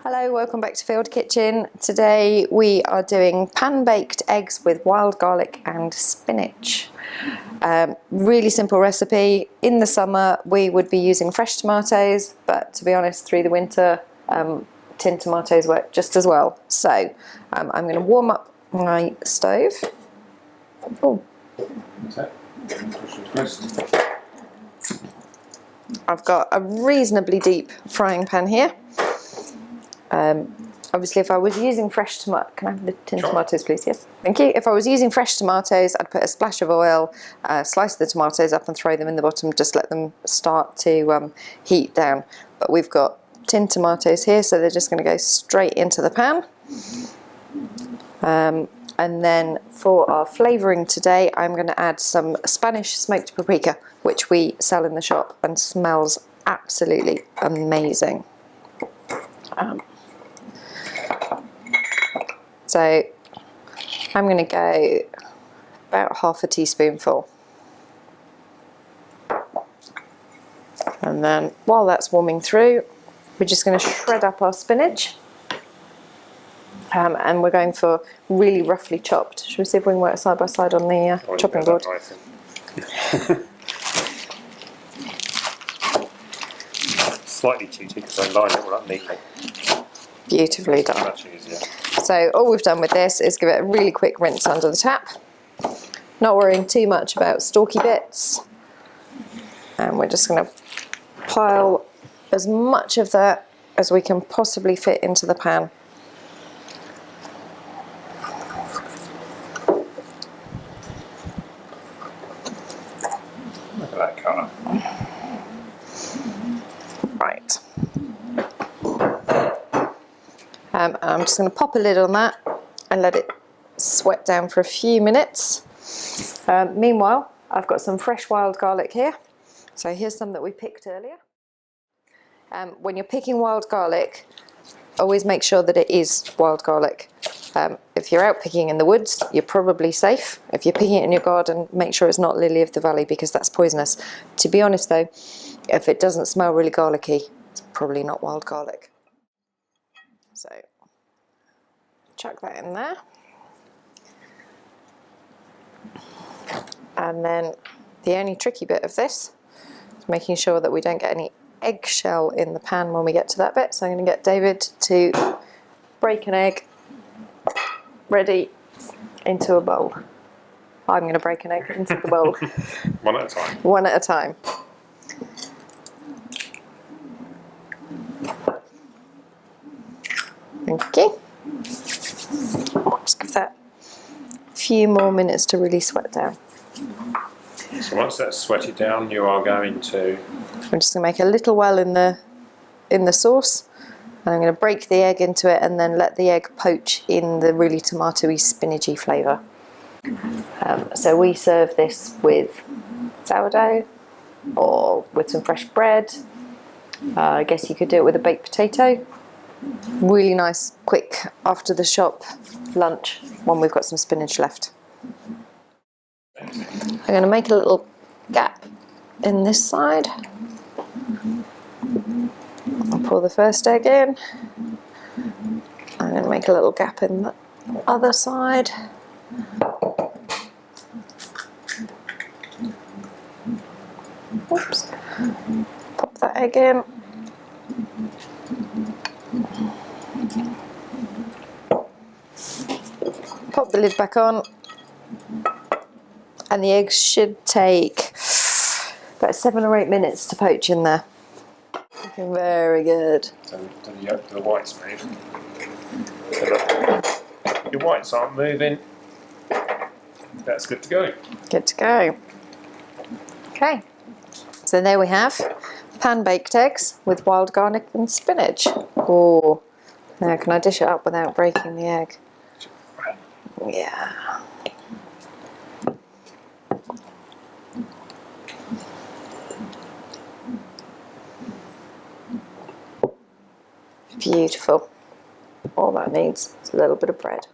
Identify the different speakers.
Speaker 1: Hello, welcome back to Field Kitchen. Today we are doing pan-baked eggs with wild garlic and spinach. Really simple recipe. In the summer we would be using fresh tomatoes, but to be honest, through the winter tinned tomatoes work just as well. So I'm going to warm up my stove. Oh. I've got a reasonably deep frying pan here. Obviously, if I was using fresh tomato, can I have the tinned tomatoes, please? Yes, thank you. If I was using fresh tomatoes, I'd put a splash of oil, slice the tomatoes up and throw them in the bottom, just let them start to heat down. But we've got tinned tomatoes here, so they're just going to go straight into the pan. And then for our flavouring today, I'm going to add some Spanish smoked paprika, which we sell in the shop and smells absolutely amazing. So I'm going to go about half a teaspoonful. And then while that's warming through, we're just going to shred up our spinach. And we're going for really roughly chopped. Should we see if we can work side by side on the chopping board?
Speaker 2: Slightly cheaty because I lined it all up neatly.
Speaker 1: Beautifully done.
Speaker 2: Much easier.
Speaker 1: So all we've done with this is give it a really quick rinse under the tap. Not worrying too much about stalky bits. And we're just going to pile as much of that as we can possibly fit into the pan.
Speaker 2: Look at that colour.
Speaker 1: Right. And I'm just going to pop a lid on that and let it sweat down for a few minutes. Meanwhile, I've got some fresh wild garlic here. So here's some that we picked earlier. When you're picking wild garlic, always make sure that it is wild garlic. If you're out picking in the woods, you're probably safe. If you're picking it in your garden, make sure it's not lily of the valley because that's poisonous. To be honest though, if it doesn't smell really garlicky, it's probably not wild garlic. So chuck that in there. And then the only tricky bit of this is making sure that we don't get any eggshell in the pan when we get to that bit. So I'm going to get David to break an egg ready into a bowl. I'm going to break an egg into the bowl.
Speaker 2: One at a time.
Speaker 1: One at a time. Thank you. Just give that a few more minutes to really sweat down.
Speaker 2: So once that's sweated down, you are going to...
Speaker 1: I'm just going to make a little well in the sauce. And I'm going to break the egg into it and then let the egg poach in the really tomatoey, spinachy flavour. So we serve this with sourdough or with some fresh bread. I guess you could do it with a baked potato. Really nice, quick, after the shop lunch when we've got some spinach left. I'm going to make a little gap in this side. I'll pour the first egg in. I'm going to make a little gap in the other side. Oops. Pop that egg in. Pop the lid back on. And the eggs should take about 7 or 8 minutes to poach in there. Looking very good.
Speaker 2: So the whites move. Your whites aren't moving. That's good to go.
Speaker 1: Good to go. Okay. So there we have pan-baked eggs with wild garlic and spinach. Oh, now can I dish it up without breaking the egg? Yeah. Beautiful. All that needs is a little bit of bread.